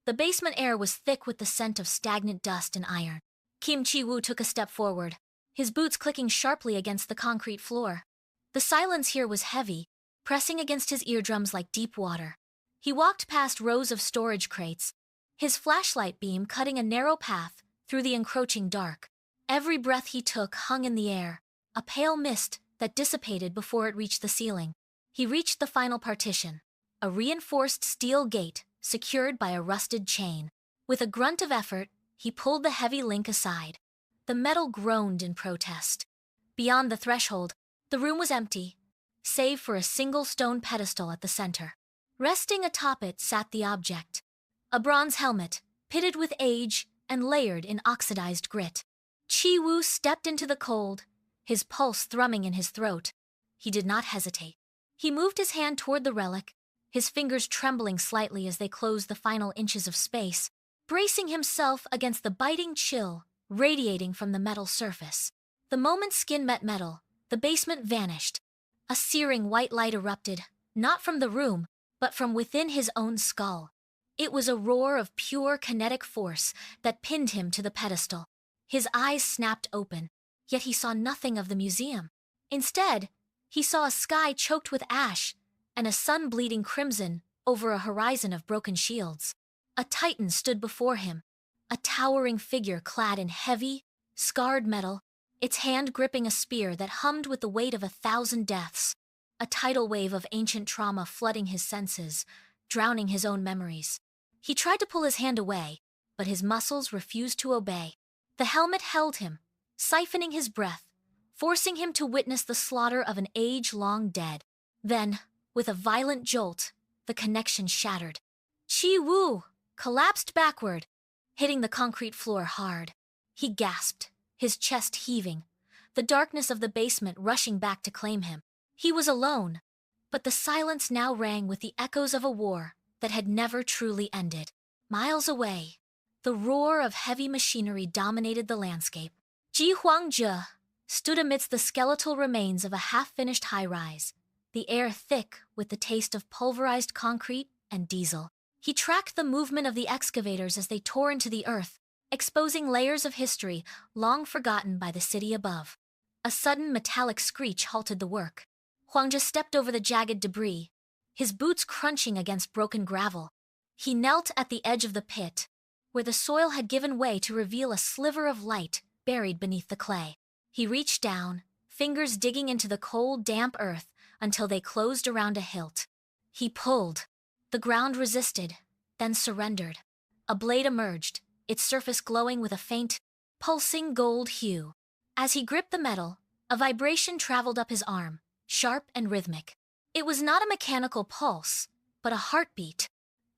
The basement air was thick with the scent of stagnant dust and iron. Kim Chi-woo took a step forward, his boots clicking sharply against the concrete floor. The silence here was heavy, pressing against his eardrums like deep water. He walked past rows of storage crates, his flashlight beam cutting a narrow path through the encroaching dark. Every breath he took hung in the air, a pale mist that dissipated before it reached the ceiling. He reached the final partition, a reinforced steel gate secured by a rusted chain. With a grunt of effort, he pulled the heavy link aside. The metal groaned in protest. Beyond the threshold, the room was empty, save for a single stone pedestal at the center. Resting atop it sat the object, a bronze helmet, pitted with age and layered in oxidized grit. Chi-woo stepped into the cold, his pulse thrumming in his throat. He did not hesitate. He moved his hand toward the relic, his fingers trembling slightly as they closed the final inches of space, bracing himself against the biting chill radiating from the metal surface. The moment skin met metal, the basement vanished. A searing white light erupted, not from the room, but from within his own skull. It was a roar of pure kinetic force that pinned him to the pedestal. His eyes snapped open, yet he saw nothing of the museum. Instead, he saw a sky choked with ash and a sun bleeding crimson over a horizon of broken shields. A titan stood before him, a towering figure clad in heavy, scarred metal, its hand gripping a spear that hummed with the weight of 1,000 deaths. A tidal wave of ancient trauma flooding his senses, drowning his own memories. He tried to pull his hand away, but his muscles refused to obey. The helmet held him, siphoning his breath, forcing him to witness the slaughter of an age-long dead. Then, with a violent jolt, the connection shattered. Chi-woo collapsed backward, hitting the concrete floor hard. He gasped, his chest heaving, the darkness of the basement rushing back to claim him. He was alone, but the silence now rang with the echoes of a war that had never truly ended. Miles away, the roar of heavy machinery dominated the landscape. Ji Huangzhe stood amidst the skeletal remains of a half-finished high-rise, the air thick with the taste of pulverized concrete and diesel. He tracked the movement of the excavators as they tore into the earth, exposing layers of history long forgotten by the city above. A sudden metallic screech halted the work. Huangzhe stepped over the jagged debris, his boots crunching against broken gravel. He knelt at the edge of the pit, where the soil had given way to reveal a sliver of light buried beneath the clay. He reached down, fingers digging into the cold, damp earth until they closed around a hilt. He pulled. The ground resisted, then surrendered. A blade emerged, its surface glowing with a faint, pulsing gold hue. As he gripped the metal, a vibration traveled up his arm, sharp and rhythmic. It was not a mechanical pulse, but a heartbeat.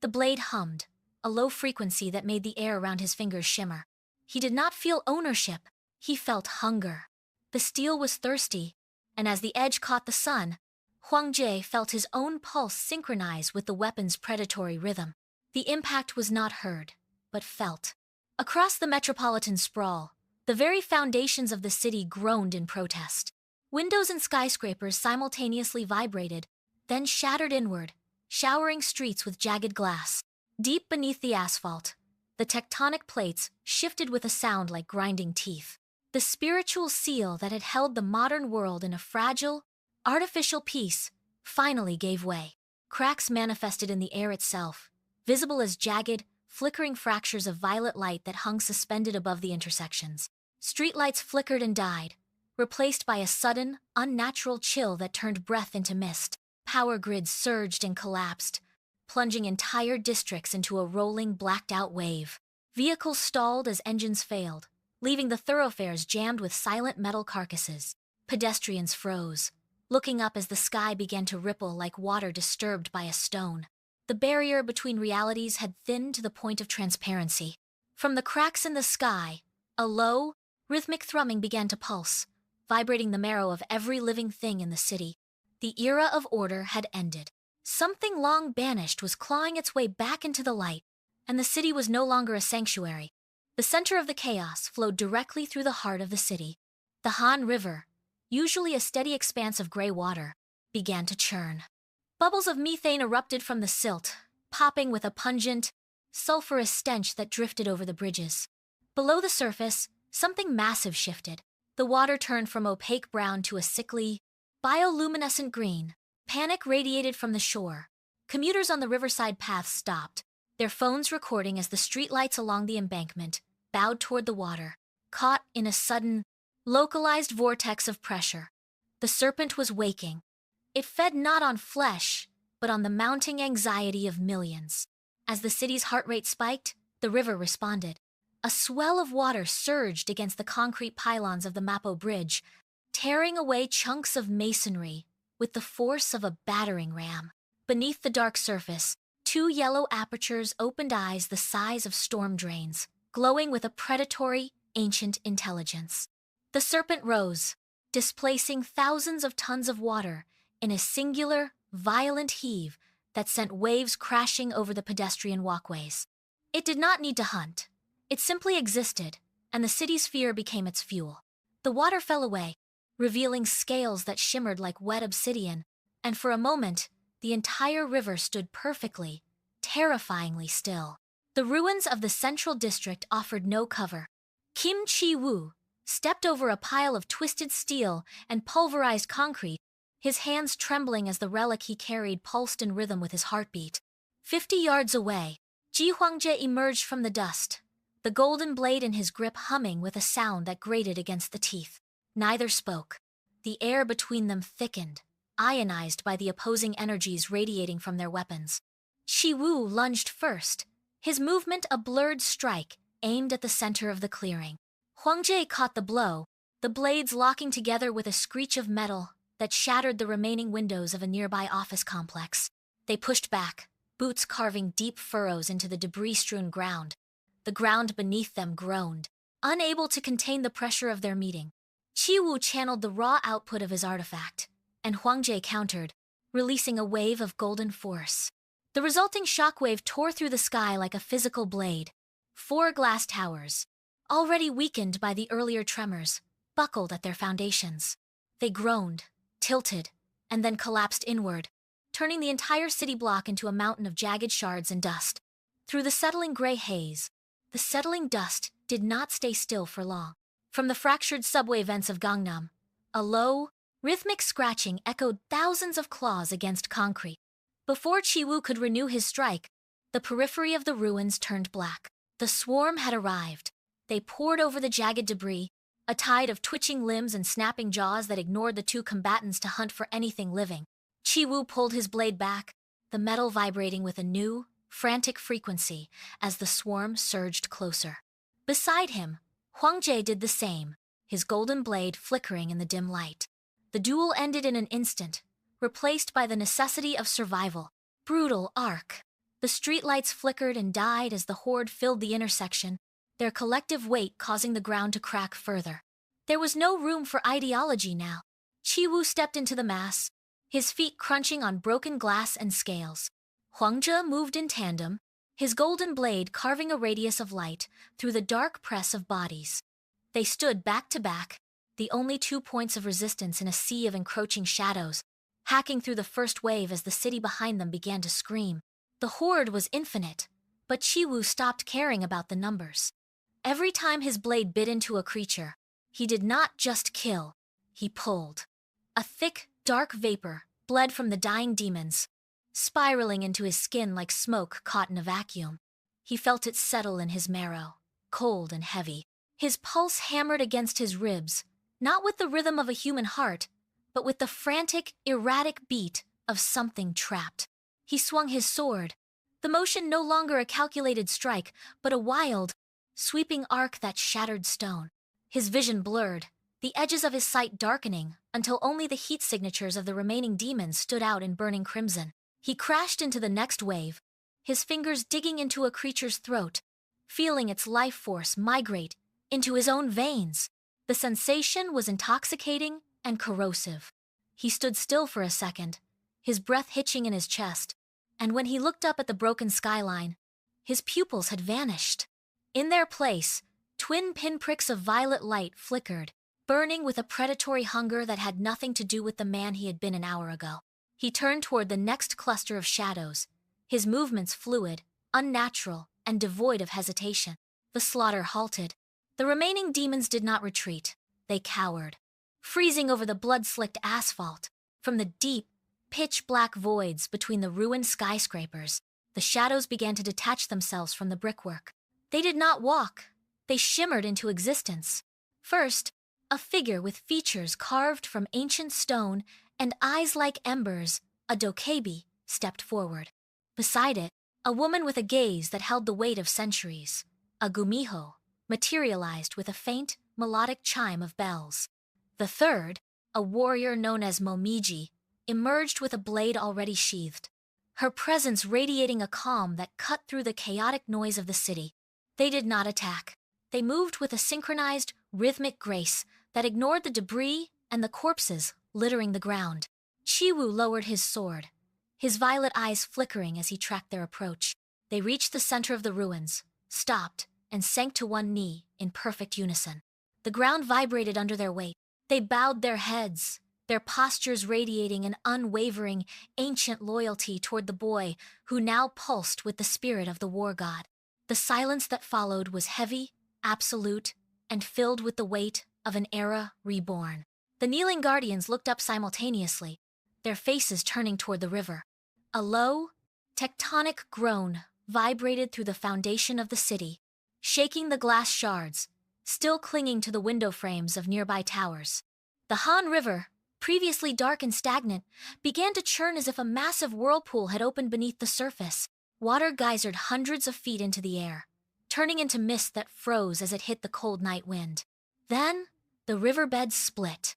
The blade hummed, a low frequency that made the air around his fingers shimmer. He did not feel ownership, he felt hunger. The steel was thirsty, and as the edge caught the sun, Huangzhe felt his own pulse synchronize with the weapon's predatory rhythm. The impact was not heard, but felt. Across the metropolitan sprawl, the very foundations of the city groaned in protest. Windows and skyscrapers simultaneously vibrated, then shattered inward, showering streets with jagged glass. Deep beneath the asphalt, the tectonic plates shifted with a sound like grinding teeth. The spiritual seal that had held the modern world in a fragile, artificial peace finally gave way. Cracks manifested in the air itself, visible as jagged, flickering fractures of violet light that hung suspended above the intersections. Streetlights flickered and died, replaced by a sudden, unnatural chill that turned breath into mist. Power grids surged and collapsed, plunging entire districts into a rolling, blacked-out wave. Vehicles stalled as engines failed, leaving the thoroughfares jammed with silent metal carcasses. Pedestrians froze, looking up as the sky began to ripple like water disturbed by a stone. The barrier between realities had thinned to the point of transparency. From the cracks in the sky, a low, rhythmic thrumming began to pulse, vibrating the marrow of every living thing in the city. The era of order had ended. Something long banished was clawing its way back into the light, and the city was no longer a sanctuary. The center of the chaos flowed directly through the heart of the city. The Han River, usually a steady expanse of gray water, began to churn. Bubbles of methane erupted from the silt, popping with a pungent, sulfurous stench that drifted over the bridges. Below the surface, something massive shifted. The water turned from opaque brown to a sickly, bioluminescent green. Panic radiated from the shore. Commuters on the riverside paths stopped, their phones recording as the streetlights along the embankment bowed toward the water, caught in a sudden, localized vortex of pressure. The serpent was waking. It fed not on flesh, but on the mounting anxiety of millions. As the city's heart rate spiked, the river responded. A swell of water surged against the concrete pylons of the Mapo Bridge, tearing away chunks of masonry with the force of a battering ram. Beneath the dark surface, two yellow apertures opened eyes the size of storm drains, glowing with a predatory, ancient intelligence. The serpent rose, displacing thousands of tons of water in a singular, violent heave that sent waves crashing over the pedestrian walkways. It did not need to hunt. It simply existed, and the city's fear became its fuel. The water fell away, revealing scales that shimmered like wet obsidian, and for a moment, the entire river stood perfectly, terrifyingly still. The ruins of the central district offered no cover. Kim Chi-woo stepped over a pile of twisted steel and pulverized concrete, his hands trembling as the relic he carried pulsed in rhythm with his heartbeat. 50 yards away, Ji Huangjie emerged from the dust, the golden blade in his grip humming with a sound that grated against the teeth. Neither spoke. The air between them thickened, ionized by the opposing energies radiating from their weapons. Chi-woo lunged first, his movement a blurred strike aimed at the center of the clearing. Huangjie caught the blow, the blades locking together with a screech of metal that shattered the remaining windows of a nearby office complex. They pushed back, boots carving deep furrows into the debris-strewn ground. The ground beneath them groaned, unable to contain the pressure of their meeting. Chi-woo channeled the raw output of his artifact, and Huangjie countered, releasing a wave of golden force. The resulting shockwave tore through the sky like a physical blade. 4 glass towers, already weakened by the earlier tremors, buckled at their foundations. They groaned, tilted, and then collapsed inward, turning the entire city block into a mountain of jagged shards and dust. Through the settling gray haze, the settling dust did not stay still for long. From the fractured subway vents of Gangnam, a low, rhythmic scratching echoed thousands of claws against concrete. Before Chi-woo could renew his strike, the periphery of the ruins turned black. The swarm had arrived. They poured over the jagged debris, a tide of twitching limbs and snapping jaws that ignored the two combatants to hunt for anything living. Chi-woo pulled his blade back, the metal vibrating with a new, frantic frequency as the swarm surged closer. Beside him, Huangjie did the same, his golden blade flickering in the dim light. The duel ended in an instant, replaced by the necessity of survival. Brutal arc. The streetlights flickered and died as the horde filled the intersection, their collective weight causing the ground to crack further. There was no room for ideology now. Chi-woo stepped into the mass, his feet crunching on broken glass and scales. Huangjie moved in tandem, his golden blade carving a radius of light through the dark press of bodies. They stood back to back, the only 2 points of resistance in a sea of encroaching shadows, hacking through the first wave as the city behind them began to scream. The horde was infinite, but Chi-woo stopped caring about the numbers. Every time his blade bit into a creature, he did not just kill, he pulled. A thick, dark vapor bled from the dying demons, spiraling into his skin like smoke caught in a vacuum. He felt it settle in his marrow, cold and heavy. His pulse hammered against his ribs, not with the rhythm of a human heart, but with the frantic, erratic beat of something trapped. He swung his sword, the motion no longer a calculated strike, but a wild, sweeping arc that shattered stone. His vision blurred, the edges of his sight darkening until only the heat signatures of the remaining demons stood out in burning crimson. He crashed into the next wave, his fingers digging into a creature's throat, feeling its life force migrate into his own veins. The sensation was intoxicating and corrosive. He stood still for a second, his breath hitching in his chest, and when he looked up at the broken skyline, his pupils had vanished. In their place, twin pinpricks of violet light flickered, burning with a predatory hunger that had nothing to do with the man he had been an hour ago. He turned toward the next cluster of shadows, his movements fluid, unnatural, and devoid of hesitation. The slaughter halted. The remaining demons did not retreat. They cowered, freezing over the blood-slicked asphalt. From the deep, pitch-black voids between the ruined skyscrapers, the shadows began to detach themselves from the brickwork. They did not walk. They shimmered into existence. First, a figure with features carved from ancient stone and eyes like embers, a dokebi, stepped forward. Beside it, a woman with a gaze that held the weight of centuries, a gumiho, materialized with a faint, melodic chime of bells. The third, a warrior known as Momiji, emerged with a blade already sheathed, her presence radiating a calm that cut through the chaotic noise of the city. They did not attack. They moved with a synchronized, rhythmic grace that ignored the debris and the corpses littering the ground. Chiwu lowered his sword, his violet eyes flickering as he tracked their approach. They reached the center of the ruins, stopped, and sank to one knee in perfect unison. The ground vibrated under their weight. They bowed their heads, their postures radiating an unwavering, ancient loyalty toward the boy who now pulsed with the spirit of the war god. The silence that followed was heavy, absolute, and filled with the weight of an era reborn. The kneeling guardians looked up simultaneously, their faces turning toward the river. A low, tectonic groan vibrated through the foundation of the city, shaking the glass shards, still clinging to the window frames of nearby towers. The Han River, previously dark and stagnant, began to churn as if a massive whirlpool had opened beneath the surface. Water geysered hundreds of feet into the air, turning into mist that froze as it hit the cold night wind. Then, the riverbed split.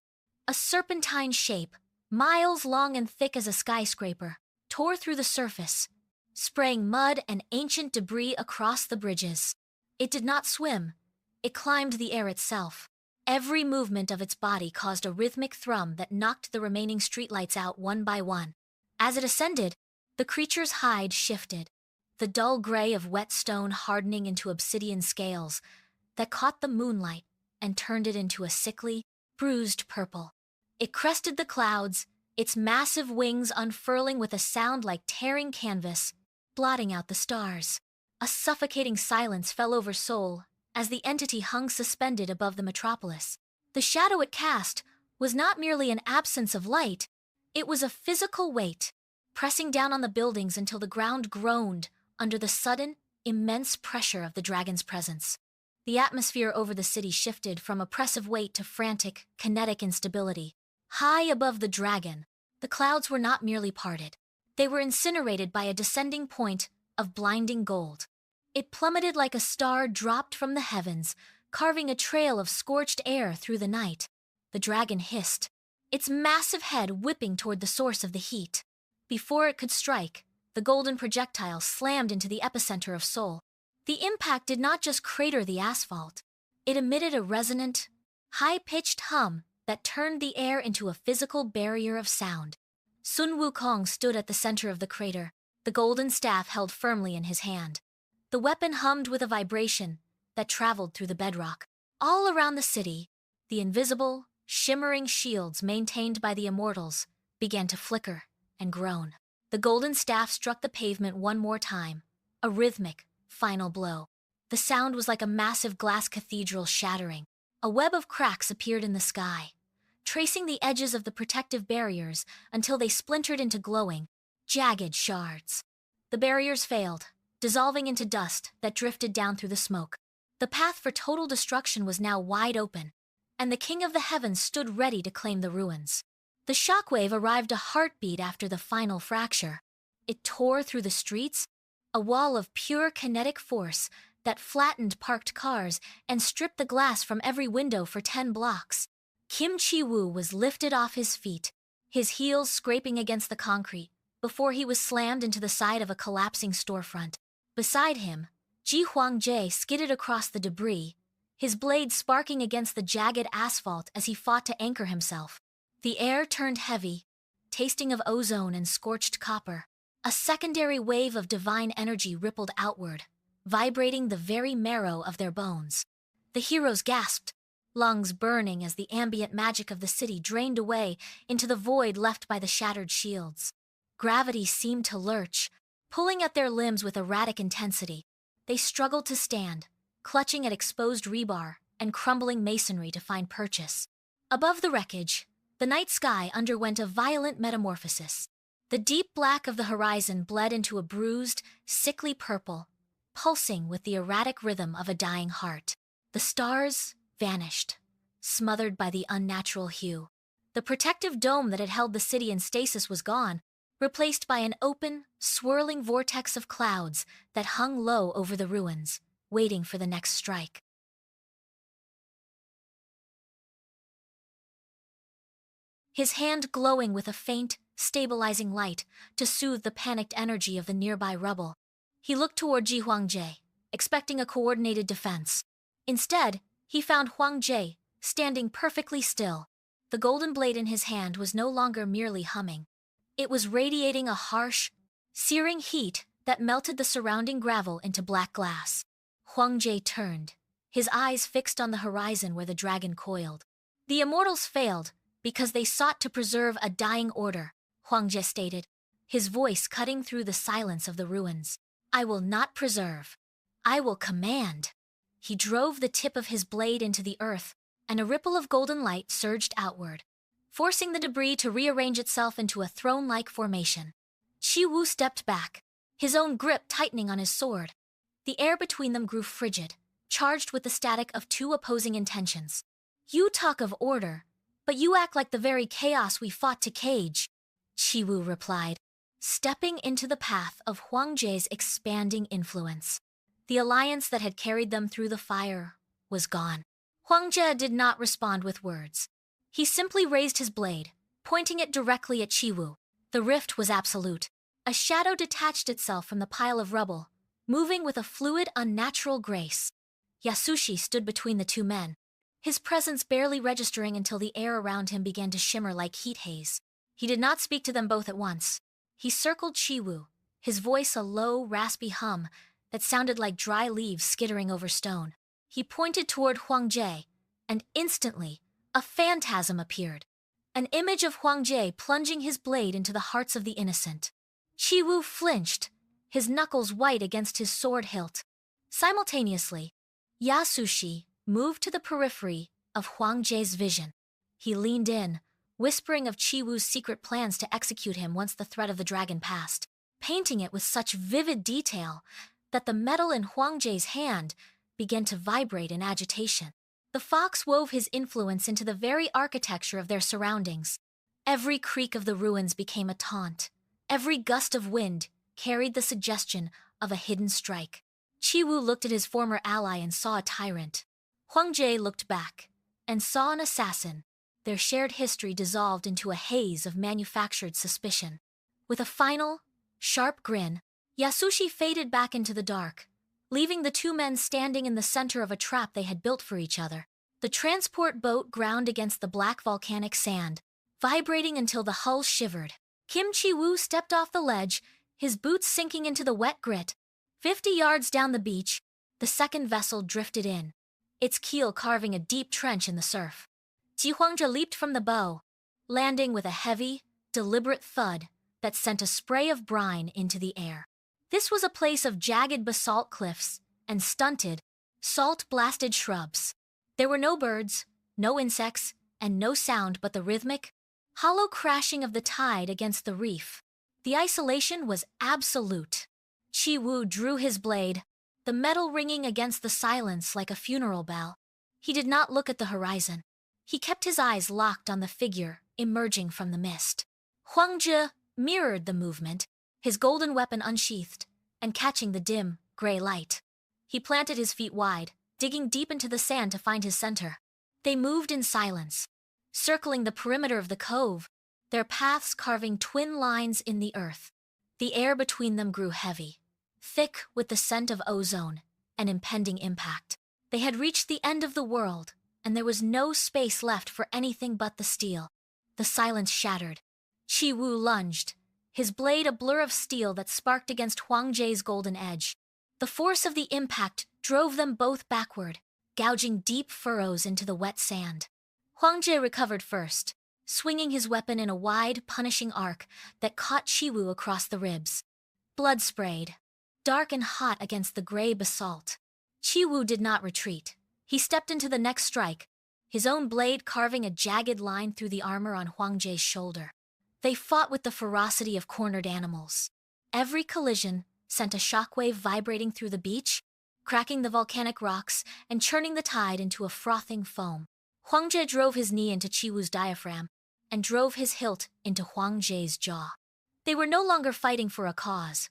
A serpentine shape, miles long and thick as a skyscraper, tore through the surface, spraying mud and ancient debris across the bridges. It did not swim. It climbed the air itself. Every movement of its body caused a rhythmic thrum that knocked the remaining streetlights out one by one. As it ascended, the creature's hide shifted, the dull gray of wet stone hardening into obsidian scales that caught the moonlight and turned it into a sickly, bruised purple. It crested the clouds, its massive wings unfurling with a sound like tearing canvas, blotting out the stars. A suffocating silence fell over Seoul as the entity hung suspended above the metropolis. The shadow it cast was not merely an absence of light, it was a physical weight, pressing down on the buildings until the ground groaned under the sudden, immense pressure of the dragon's presence. The atmosphere over the city shifted from oppressive weight to frantic, kinetic instability. High above the dragon, the clouds were not merely parted. They were incinerated by a descending point of blinding gold. It plummeted like a star dropped from the heavens, carving a trail of scorched air through the night. The dragon hissed, its massive head whipping toward the source of the heat. Before it could strike, the golden projectile slammed into the epicenter of Seoul. The impact did not just crater the asphalt. It emitted a resonant, high-pitched hum that turned the air into a physical barrier of sound. Sun Wukong stood at the center of the crater, the golden staff held firmly in his hand. The weapon hummed with a vibration that traveled through the bedrock. All around the city, the invisible, shimmering shields maintained by the immortals began to flicker and groan. The golden staff struck the pavement one more time, a rhythmic, final blow. The sound was like a massive glass cathedral shattering. A web of cracks appeared in the sky, tracing the edges of the protective barriers until they splintered into glowing, jagged shards. The barriers failed, dissolving into dust that drifted down through the smoke. The path for total destruction was now wide open, and the King of the Heavens stood ready to claim the ruins. The shockwave arrived a heartbeat after the final fracture. It tore through the streets, a wall of pure kinetic force that flattened parked cars and stripped the glass from every window for 10 blocks. Kim Chi-woo was lifted off his feet, his heels scraping against the concrete, before he was slammed into the side of a collapsing storefront. Beside him, Ji Huang-jae skidded across the debris, his blade sparking against the jagged asphalt as he fought to anchor himself. The air turned heavy, tasting of ozone and scorched copper. A secondary wave of divine energy rippled outward, vibrating the very marrow of their bones. The heroes gasped, lungs burning as the ambient magic of the city drained away into the void left by the shattered shields. Gravity seemed to lurch, pulling at their limbs with erratic intensity. They struggled to stand, clutching at exposed rebar and crumbling masonry to find purchase. Above the wreckage, the night sky underwent a violent metamorphosis. The deep black of the horizon bled into a bruised, sickly purple, pulsing with the erratic rhythm of a dying heart. The stars vanished, smothered by the unnatural hue. The protective dome that had held the city in stasis was gone, replaced by an open, swirling vortex of clouds that hung low over the ruins, waiting for the next strike. His hand glowing with a faint, stabilizing light to soothe the panicked energy of the nearby rubble. He looked toward Ji Huangjie, expecting a coordinated defense. Instead, he Huang Huangjie standing perfectly still. The golden blade in his hand was no longer merely humming. It was radiating a harsh, searing heat that melted the surrounding gravel into black glass. Huangjie turned, his eyes fixed on the horizon where the dragon coiled. The immortals failed because they sought to preserve a dying order, Huangjie stated, his voice cutting through the silence of the ruins. I will not preserve. I will command. He drove the tip of his blade into the earth, and a ripple of golden light surged outward, forcing the debris to rearrange itself into a throne-like formation. Qi Wu stepped back, his own grip tightening on his sword. The air between them grew frigid, charged with the static of two opposing intentions. You talk of order, but you act like the very chaos we fought to cage, Qi Wu replied, stepping into the path of Huangjie's expanding influence. The alliance that had carried them through the fire was gone. Huangjie did not respond with words. He simply raised his blade, pointing it directly at Qi Wu. The rift was absolute. A shadow detached itself from the pile of rubble, moving with a fluid, unnatural grace. Yasushi stood between the two men, his presence barely registering until the air around him began to shimmer like heat haze. He did not speak to them both at once. He circled Qi Wu, his voice a low, raspy hum that sounded like dry leaves skittering over stone. He pointed toward Huangjie, and instantly, a phantasm appeared. An image of Huangjie plunging his blade into the hearts of the innocent. Qi Wu flinched, his knuckles white against his sword hilt. Simultaneously, Yasushi moved to the periphery of Huangjie's vision. He leaned in, whispering of Qi Wu's secret plans to execute him once the threat of the dragon passed, painting it with such vivid detail that the metal in Huangjie's hand began to vibrate in agitation. The fox wove his influence into the very architecture of their surroundings. Every creak of the ruins became a taunt. Every gust of wind carried the suggestion of a hidden strike. Qi Wu looked at his former ally and saw a tyrant. Huangjie looked back and saw an assassin. Their shared history dissolved into a haze of manufactured suspicion. With a final, sharp grin, Yasushi faded back into the dark, leaving the two men standing in the center of a trap they had built for each other. The transport boat ground against the black volcanic sand, vibrating until the hull shivered. Qi Wu stepped off the ledge, his boots sinking into the wet grit. 50 yards down the beach, the second vessel drifted in, its keel carving a deep trench in the surf. Ji Huangjie leaped from the bow, landing with a heavy, deliberate thud that sent a spray of brine into the air. This was a place of jagged basalt cliffs and stunted, salt-blasted shrubs. There were no birds, no insects, and no sound but the rhythmic, hollow crashing of the tide against the reef. The isolation was absolute. Qi Wu drew his blade, the metal ringing against the silence like a funeral bell. He did not look at the horizon. He kept his eyes locked on the figure emerging from the mist. Huangjie mirrored the movement, his golden weapon unsheathed and catching the dim, gray light. He planted his feet wide, digging deep into the sand to find his center. They moved in silence, circling the perimeter of the cove, their paths carving twin lines in the earth. The air between them grew heavy, thick with the scent of ozone and impending impact. They had reached the end of the world, and there was no space left for anything but the steel. The silence shattered. Qi Wu lunged, his blade a blur of steel that sparked against Huangjie's golden edge. The force of the impact drove them both backward, gouging deep furrows into the wet sand. Huangjie recovered first, swinging his weapon in a wide, punishing arc that caught Qi Wu across the ribs. Blood sprayed, dark and hot against the gray basalt. Chi-Wu did not retreat. He stepped into the next strike, his own blade carving a jagged line through the armor on Huang Jie's shoulder. They fought with the ferocity of cornered animals. Every collision sent a shockwave vibrating through the beach, cracking the volcanic rocks and churning the tide into a frothing foam. Huang Jie drove his knee into Chi-Wu's diaphragm and drove his hilt into Huang Jie's jaw. They were no longer fighting for a cause.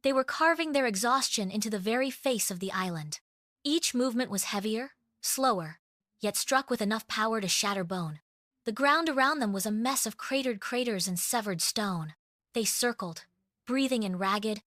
They were carving their exhaustion into the very face of the island. Each movement was heavier, slower, yet struck with enough power to shatter bone. The ground around them was a mess of cratered craters and severed stone. They circled, breathing in ragged,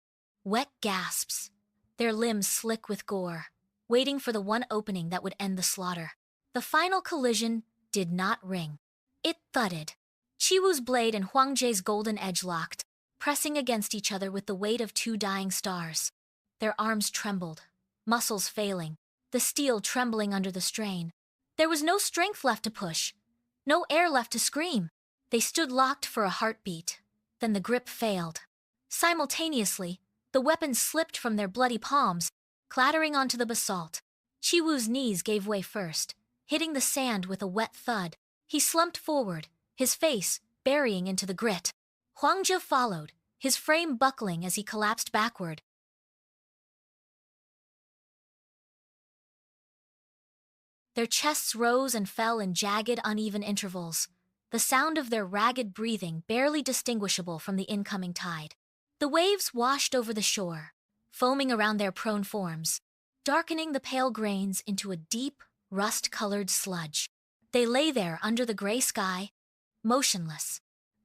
wet gasps, their limbs slick with gore, waiting for the one opening that would end the slaughter. The final collision did not ring. It thudded. Chi-Wu's blade and Huang Jie's golden edge locked, pressing against each other with the weight of two dying stars. Their arms trembled, muscles failing, the steel trembling under the strain. There was no strength left to push, no air left to scream. They stood locked for a heartbeat. Then the grip failed. Simultaneously, the weapons slipped from their bloody palms, clattering onto the basalt. Chi-Wu's knees gave way first, hitting the sand with a wet thud. He slumped forward, his face burying into the grit. Huang Jie followed, his frame buckling as he collapsed backward. Their chests rose and fell in jagged, uneven intervals, the sound of their ragged breathing barely distinguishable from the incoming tide. The waves washed over the shore, foaming around their prone forms, darkening the pale grains into a deep, rust-colored sludge. They lay there under the gray sky, motionless.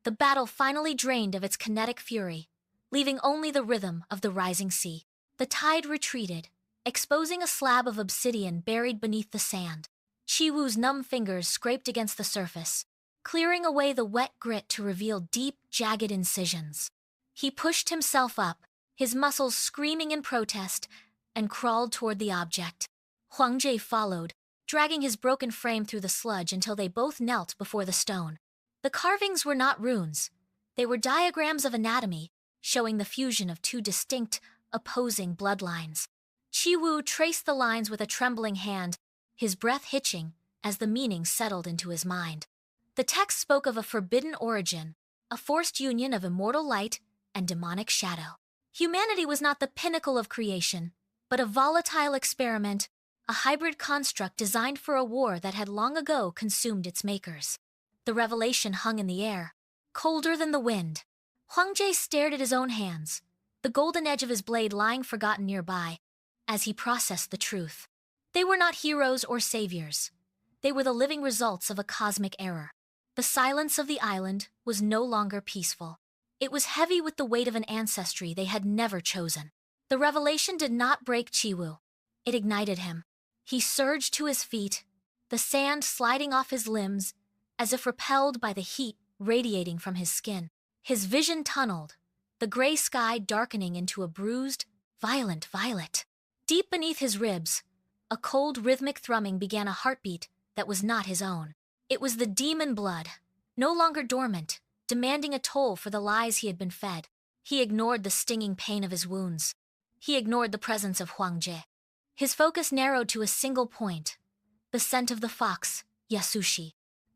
The battle finally drained of its kinetic fury, leaving only the rhythm of the rising sea. The tide retreated, exposing a slab of obsidian buried beneath the sand. Chi-Wu's numb fingers scraped against the surface, clearing away the wet grit to reveal deep, jagged incisions. He pushed himself up, his muscles screaming in protest, and crawled toward the object. Huang Jie followed, dragging his broken frame through the sludge until they both knelt before the stone. The carvings were not runes. They were diagrams of anatomy, showing the fusion of two distinct, opposing bloodlines. Chi-Wu traced the lines with a trembling hand, his breath hitching as the meaning settled into his mind. The text spoke of a forbidden origin, a forced union of immortal light and demonic shadow. Humanity was not the pinnacle of creation, but a volatile experiment, a hybrid construct designed for a war that had long ago consumed its makers. The revelation hung in the air, colder than the wind. Huang Jie stared at his own hands, the golden edge of his blade lying forgotten nearby, as he processed the truth. They were not heroes or saviors. They were the living results of a cosmic error. The silence of the island was no longer peaceful. It was heavy with the weight of an ancestry they had never chosen. The revelation did not break Chi-Wu. It ignited him. He surged to his feet, the sand sliding off his limbs as if repelled by the heat radiating from his skin. His vision tunneled, the gray sky darkening into a bruised, violent violet. Deep beneath his ribs, a cold rhythmic thrumming began a heartbeat that was not his own. It was the demon blood, no longer dormant, demanding a toll for the lies he had been fed. He ignored the stinging pain of his wounds. He ignored the presence of Huang Jie. His focus narrowed to a single point, the scent of the fox, Yasushi.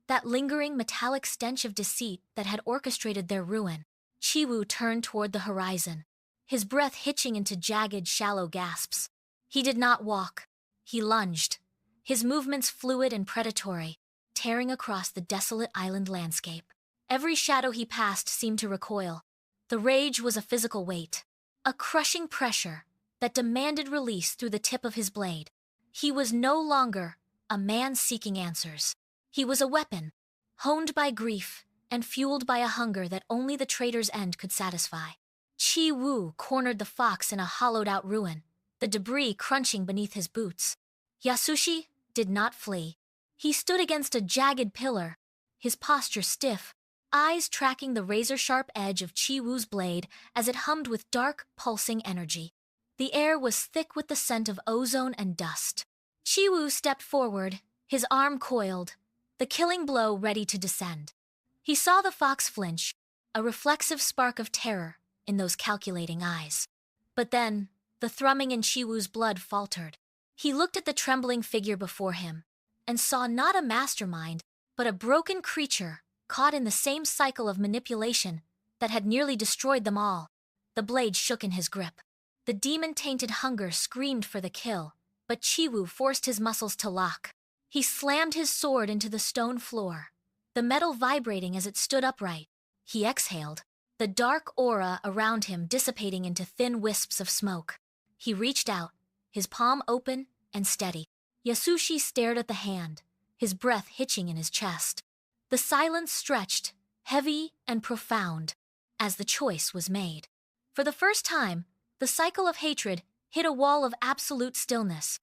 That lingering metallic stench of deceit that had orchestrated their ruin. Chi-Wu turned toward the horizon, his breath hitching into jagged, shallow gasps. He did not walk. He lunged, his movements fluid and predatory, tearing across the desolate island landscape. Every shadow he passed seemed to recoil. The rage was a physical weight, a crushing pressure that demanded release through the tip of his blade. He was no longer a man seeking answers. He was a weapon, honed by grief and fueled by a hunger that only the traitor's end could satisfy. Chi-Wu cornered the fox in a hollowed-out ruin, the debris crunching beneath his boots. Yasushi did not flee. He stood against a jagged pillar, his posture stiff, eyes tracking the razor-sharp edge of Chi-Wu's blade as it hummed with dark, pulsing energy. The air was thick with the scent of ozone and dust. Chi-Wu stepped forward, his arm coiled, the killing blow ready to descend. He saw the fox flinch, a reflexive spark of terror in those calculating eyes. But then, The thrumming in Chiwu's blood faltered. He looked at the trembling figure before him and saw not a mastermind, but a broken creature caught in the same cycle of manipulation that had nearly destroyed them all. The blade shook in his grip. The demon-tainted hunger screamed for the kill, but Chiwu forced his muscles to lock. He slammed his sword into the stone floor, the metal vibrating as it stood upright. He exhaled, the dark aura around him dissipating into thin wisps of smoke. He reached out, his palm open and steady. Yasushi stared at the hand, his breath hitching in his chest. The silence stretched, heavy and profound, as the choice was made. For the first time, the cycle of hatred hit a wall of absolute stillness.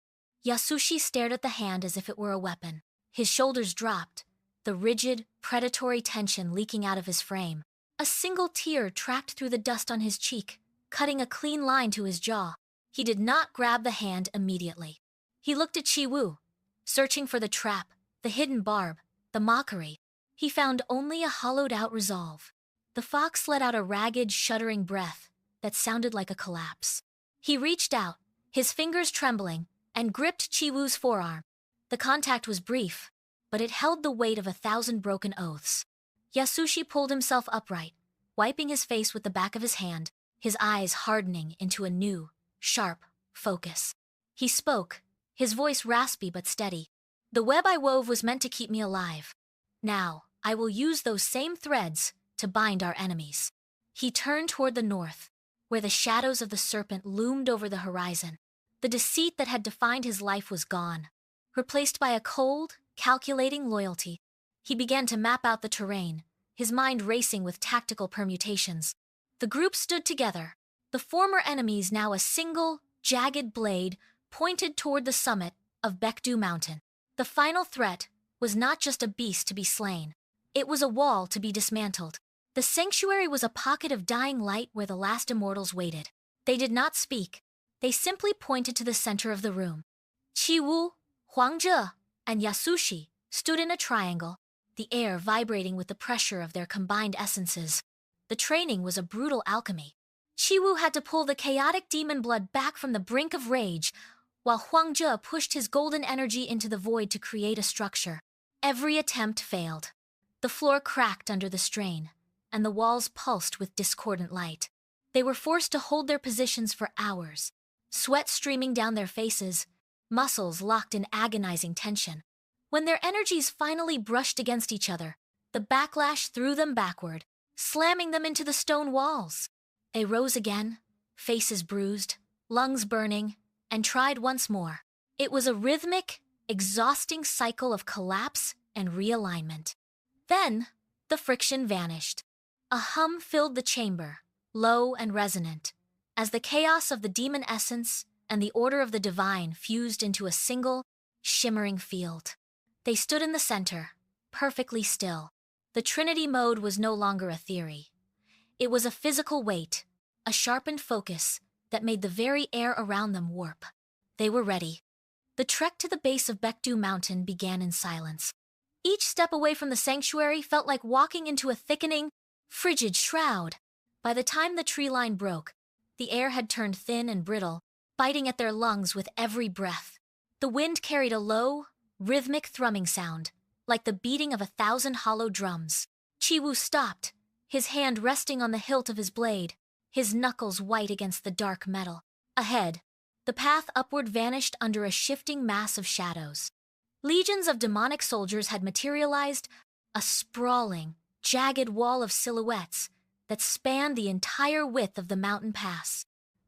Yasushi stared at the hand as if it were a weapon. His shoulders dropped, the rigid, predatory tension leaking out of his frame. A single tear tracked through the dust on his cheek, cutting a clean line to his jaw. He did not grab the hand immediately. He looked at Chiwu, searching for the trap, the hidden barb, the mockery. He found only a hollowed-out resolve. The fox let out a ragged, shuddering breath that sounded like a collapse. He reached out, his fingers trembling, and gripped Chiwu's forearm. The contact was brief, but it held the weight of 1,000 broken oaths. Yasushi pulled himself upright, wiping his face with the back of his hand, his eyes hardening into a new, sharp focus. He spoke, his voice raspy but steady. "The web I wove was meant to keep me alive. Now, I will use those same threads to bind our enemies." He turned toward the north, where the shadows of the serpent loomed over the horizon. The deceit that had defined his life was gone, replaced by a cold, calculating loyalty. He began to map out the terrain, his mind racing with tactical permutations. The group stood together, the former enemies now a single, jagged blade pointed toward the summit of Baekdu Mountain. The final threat was not just a beast to be slain. It was a wall to be dismantled. The sanctuary was a pocket of dying light where the last immortals waited. They did not speak. They simply pointed to the center of the room. Chiwu, Huangzhe, and Yasushi stood in a triangle, the air vibrating with the pressure of their combined essences. The training was a brutal alchemy. Chiwu had to pull the chaotic demon blood back from the brink of rage, while Huangzhe pushed his golden energy into the void to create a structure. Every attempt failed. The floor cracked under the strain, and the walls pulsed with discordant light. They were forced to hold their positions for hours, sweat streaming down their faces, muscles locked in agonizing tension. When their energies finally brushed against each other, the backlash threw them backward, slamming them into the stone walls. They rose again, faces bruised, lungs burning, and tried once more. It was a rhythmic, exhausting cycle of collapse and realignment. Then, the friction vanished. A hum filled the chamber, low and resonant, as the chaos of the demon essence and the order of the divine fused into a single, shimmering field. They stood in the center, perfectly still. The Trinity mode was no longer a theory. It was a physical weight, a sharpened focus that made the very air around them warp. They were ready. The trek to the base of Baekdu Mountain began in silence. Each step away from the sanctuary felt like walking into a thickening, frigid shroud. By the time the tree line broke, the air had turned thin and brittle, biting at their lungs with every breath. The wind carried a low, rhythmic thrumming sound, like the beating of 1,000 hollow drums. Chiwu stopped, his hand resting on the hilt of his blade, his knuckles white against the dark metal. Ahead, the path upward vanished under a shifting mass of shadows. Legions of demonic soldiers had materialized, a sprawling, jagged wall of silhouettes that spanned the entire width of the mountain pass.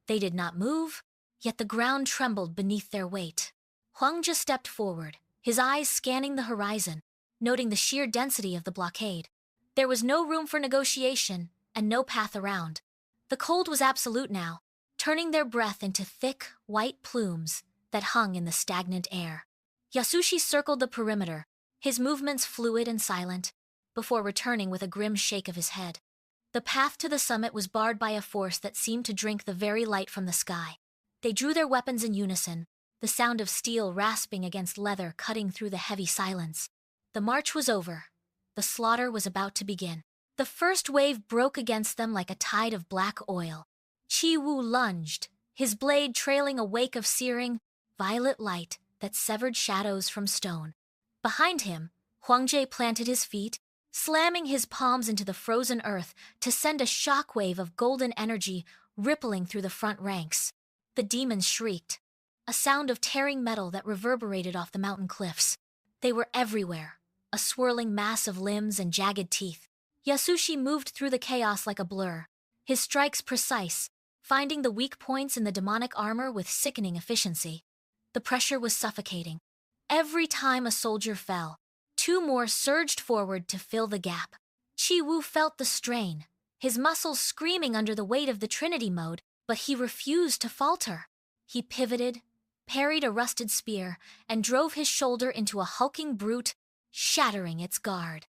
They did not move, yet the ground trembled beneath their weight. Huangzhe stepped forward, his eyes scanning the horizon, noting the sheer density of the blockade. There was no room for negotiation and no path around. The cold was absolute now, turning their breath into thick, white plumes that hung in the stagnant air. Yasushi circled the perimeter, his movements fluid and silent, before returning with a grim shake of his head. The path to the summit was barred by a force that seemed to drink the very light from the sky. They drew their weapons in unison, the sound of steel rasping against leather cutting through the heavy silence. The march was over. The slaughter was about to begin. The first wave broke against them like a tide of black oil. Chiwu lunged, his blade trailing a wake of searing, violet light that severed shadows from stone. Behind him, Huangjie planted his feet, slamming his palms into the frozen earth to send a shockwave of golden energy rippling through the front ranks. The demons shrieked, a sound of tearing metal that reverberated off the mountain cliffs. They were everywhere, a swirling mass of limbs and jagged teeth. Yasushi moved through the chaos like a blur, his strikes precise, finding the weak points in the demonic armor with sickening efficiency. The pressure was suffocating. Every time a soldier fell, two more surged forward to fill the gap. Chi-Wu felt the strain, his muscles screaming under the weight of the Trinity mode, but he refused to falter. He pivoted, parried a rusted spear, and drove his shoulder into a hulking brute, shattering its guard.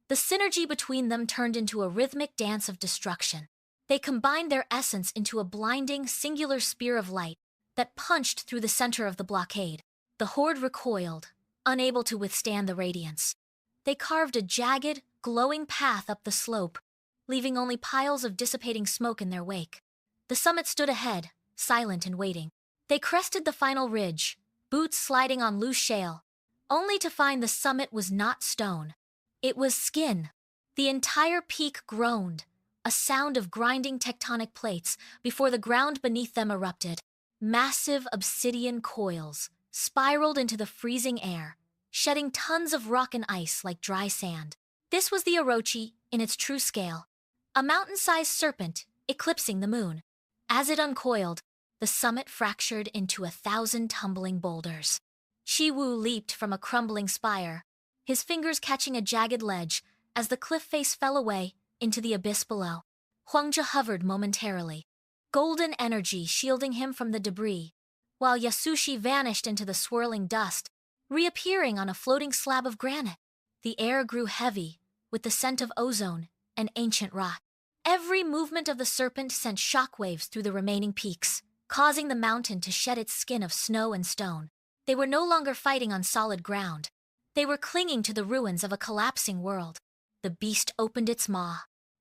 The synergy between them turned into a rhythmic dance of destruction. They combined their essence into a blinding, singular spear of light that punched through the center of the blockade. The horde recoiled, unable to withstand the radiance. They carved a jagged, glowing path up the slope, leaving only piles of dissipating smoke in their wake. The summit stood ahead, silent and waiting. They crested the final ridge, boots sliding on loose shale, only to find the summit was not stone. It was skin. The entire peak groaned, a sound of grinding tectonic plates before the ground beneath them erupted. Massive obsidian coils spiraled into the freezing air, shedding tons of rock and ice like dry sand. This was the Orochi in its true scale, a mountain-sized serpent eclipsing the moon. As it uncoiled, the summit fractured into 1,000 tumbling boulders. Chi-Wu leaped from a crumbling spire, his fingers catching a jagged ledge as the cliff face fell away into the abyss below. Huangjie hovered momentarily, golden energy shielding him from the debris, while Yasushi vanished into the swirling dust, reappearing on a floating slab of granite. The air grew heavy, with the scent of ozone and ancient rock. Every movement of the serpent sent shockwaves through the remaining peaks, causing the mountain to shed its skin of snow and stone. They were no longer fighting on solid ground. They were clinging to the ruins of a collapsing world. The beast opened its maw,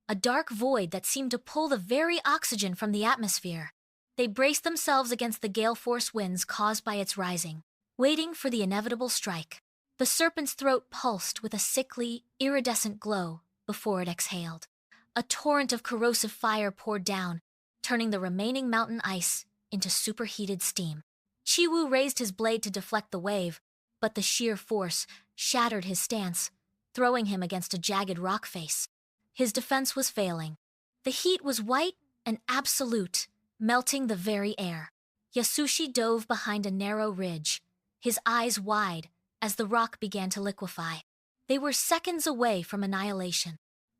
a dark void that seemed to pull the very oxygen from the atmosphere. They braced themselves against the gale force winds caused by its rising, waiting for the inevitable strike. The serpent's throat pulsed with a sickly, iridescent glow before it exhaled. A torrent of corrosive fire poured down, turning the remaining mountain ice into superheated steam. Chi-Wu raised his blade to deflect the wave, but the sheer force shattered his stance, throwing him against a jagged rock face. His defense was failing. The heat was white and absolute, melting the very air. Yasushi dove behind a narrow ridge, his eyes wide as the rock began to liquefy. They were seconds away from annihilation.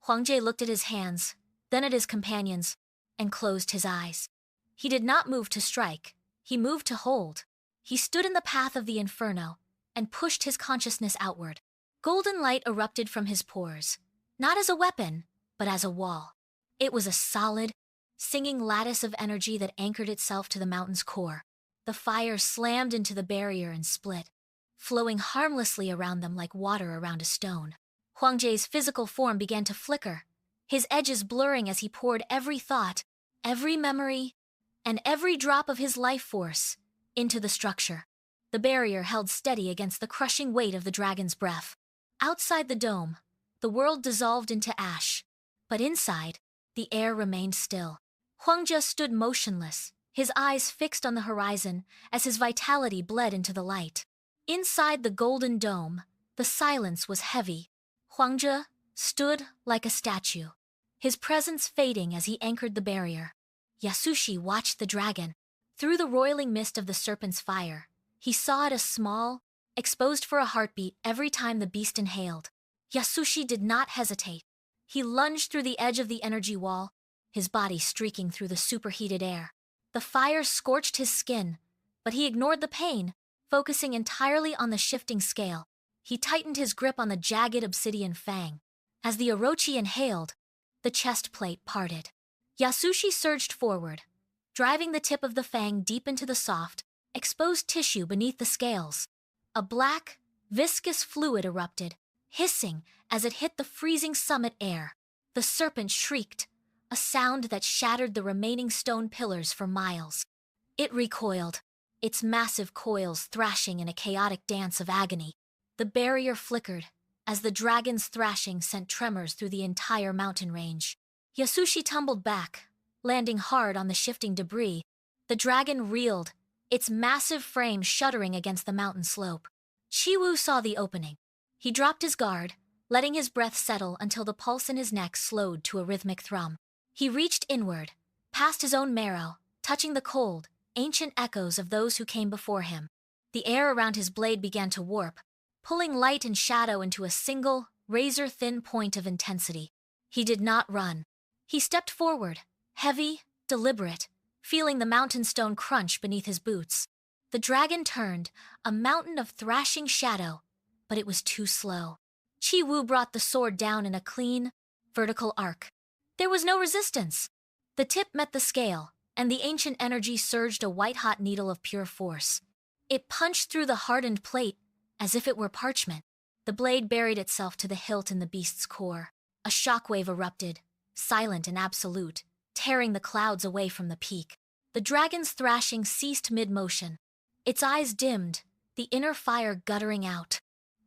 Huangjie looked at his hands, then at his companions, and closed his eyes. He did not move to strike. He moved to hold. He stood in the path of the inferno and pushed his consciousness outward. Golden light erupted from his pores, not as a weapon, but as a wall. It was a solid, singing lattice of energy that anchored itself to the mountain's core. The fire slammed into the barrier and split, flowing harmlessly around them like water around a stone. Huangjie's physical form began to flicker, his edges blurring as he poured every thought, every memory, and every drop of his life force into the structure. The barrier held steady against the crushing weight of the dragon's breath. Outside the dome, the world dissolved into ash, but inside, the air remained still. Huangjie stood motionless, his eyes fixed on the horizon as his vitality bled into the light. Inside the golden dome, the silence was heavy. Huangjie stood like a statue, his presence fading as he anchored the barrier. Yasushi watched the dragon. Through the roiling mist of the serpent's fire, he saw it as small, exposed for a heartbeat every time the beast inhaled. Yasushi did not hesitate. He lunged through the edge of the energy wall, his body streaking through the superheated air. The fire scorched his skin, but he ignored the pain, focusing entirely on the shifting scale. He tightened his grip on the jagged obsidian fang. As the Orochi inhaled, the chest plate parted. Yasushi surged forward, driving the tip of the fang deep into the soft, exposed tissue beneath the scales. A black, viscous fluid erupted, hissing as it hit the freezing summit air. The serpent shrieked, a sound that shattered the remaining stone pillars for miles. It recoiled, its massive coils thrashing in a chaotic dance of agony. The barrier flickered, as the dragon's thrashing sent tremors through the entire mountain range. Yasushi tumbled back, landing hard on the shifting debris. The dragon reeled, its massive frame shuddering against the mountain slope. Chiwu saw the opening. He dropped his guard, letting his breath settle until the pulse in his neck slowed to a rhythmic thrum. He reached inward, past his own marrow, touching the cold, ancient echoes of those who came before him. The air around his blade began to warp, pulling light and shadow into a single, razor-thin point of intensity. He did not run. He stepped forward, heavy, deliberate, feeling the mountain stone crunch beneath his boots. The dragon turned, a mountain of thrashing shadow, but it was too slow. Chiwu brought the sword down in a clean, vertical arc. There was no resistance. The tip met the scale, and the ancient energy surged a white-hot needle of pure force. It punched through the hardened plate, as if it were parchment. The blade buried itself to the hilt in the beast's core. A shockwave erupted, silent and absolute, tearing the clouds away from the peak. The dragon's thrashing ceased mid-motion. Its eyes dimmed, the inner fire guttering out.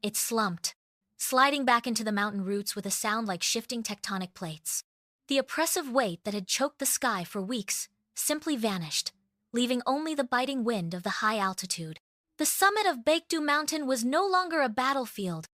It slumped, sliding back into the mountain roots with a sound like shifting tectonic plates. The oppressive weight that had choked the sky for weeks simply vanished, leaving only the biting wind of the high altitude. The summit of Baekdu Mountain was no longer a battlefield,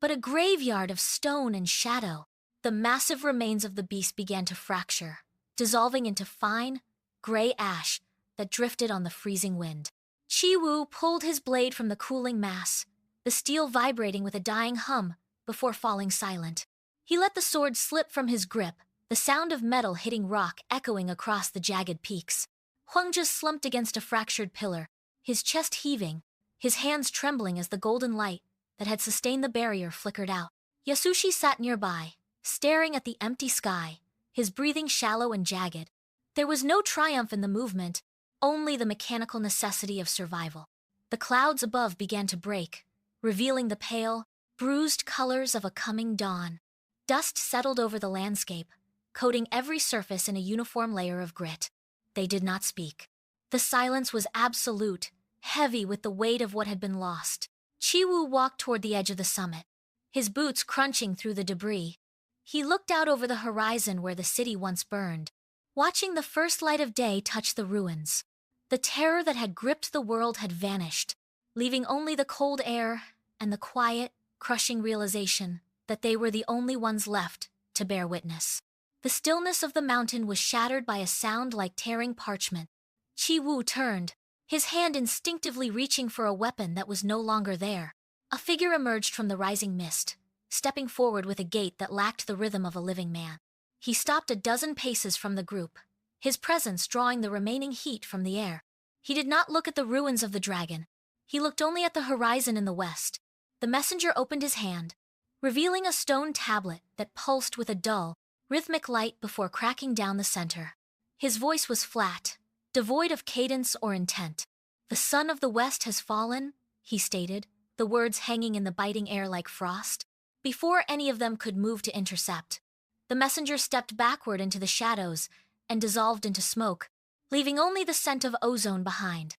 but a graveyard of stone and shadow. The massive remains of the beast began to fracture, dissolving into fine, gray ash that drifted on the freezing wind. Chiwu pulled his blade from the cooling mass, the steel vibrating with a dying hum before falling silent. He let the sword slip from his grip, the sound of metal hitting rock echoing across the jagged peaks. Huang slumped against a fractured pillar, his chest heaving, his hands trembling as the golden light that had sustained the barrier flickered out. Yasushi sat nearby, staring at the empty sky, his breathing shallow and jagged. There was no triumph in the movement, only the mechanical necessity of survival. The clouds above began to break, revealing the pale, bruised colors of a coming dawn. Dust settled over the landscape, coating every surface in a uniform layer of grit. They did not speak. The silence was absolute, heavy with the weight of what had been lost. Chiwu walked toward the edge of the summit, his boots crunching through the debris. He looked out over the horizon where the city once burned, watching the first light of day touch the ruins. The terror that had gripped the world had vanished, leaving only the cold air and the quiet, crushing realization that they were the only ones left to bear witness. The stillness of the mountain was shattered by a sound like tearing parchment. Chiwu turned, his hand instinctively reaching for a weapon that was no longer there. A figure emerged from the rising mist, stepping forward with a gait that lacked the rhythm of a living man. He stopped a dozen paces from the group, his presence drawing the remaining heat from the air. He did not look at the ruins of the dragon. He looked only at the horizon in the west. The messenger opened his hand, revealing a stone tablet that pulsed with a dull, rhythmic light before cracking down the center. His voice was flat, devoid of cadence or intent. "The sun of the west has fallen," he stated, the words hanging in the biting air like frost. Before any of them could move to intercept, the messenger stepped backward into the shadows and dissolved into smoke, leaving only the scent of ozone behind.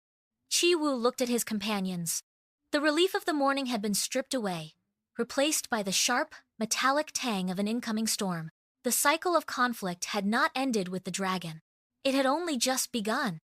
Chiwu looked at his companions. The relief of the morning had been stripped away, replaced by the sharp, metallic tang of an incoming storm. The cycle of conflict had not ended with the dragon. It had only just begun.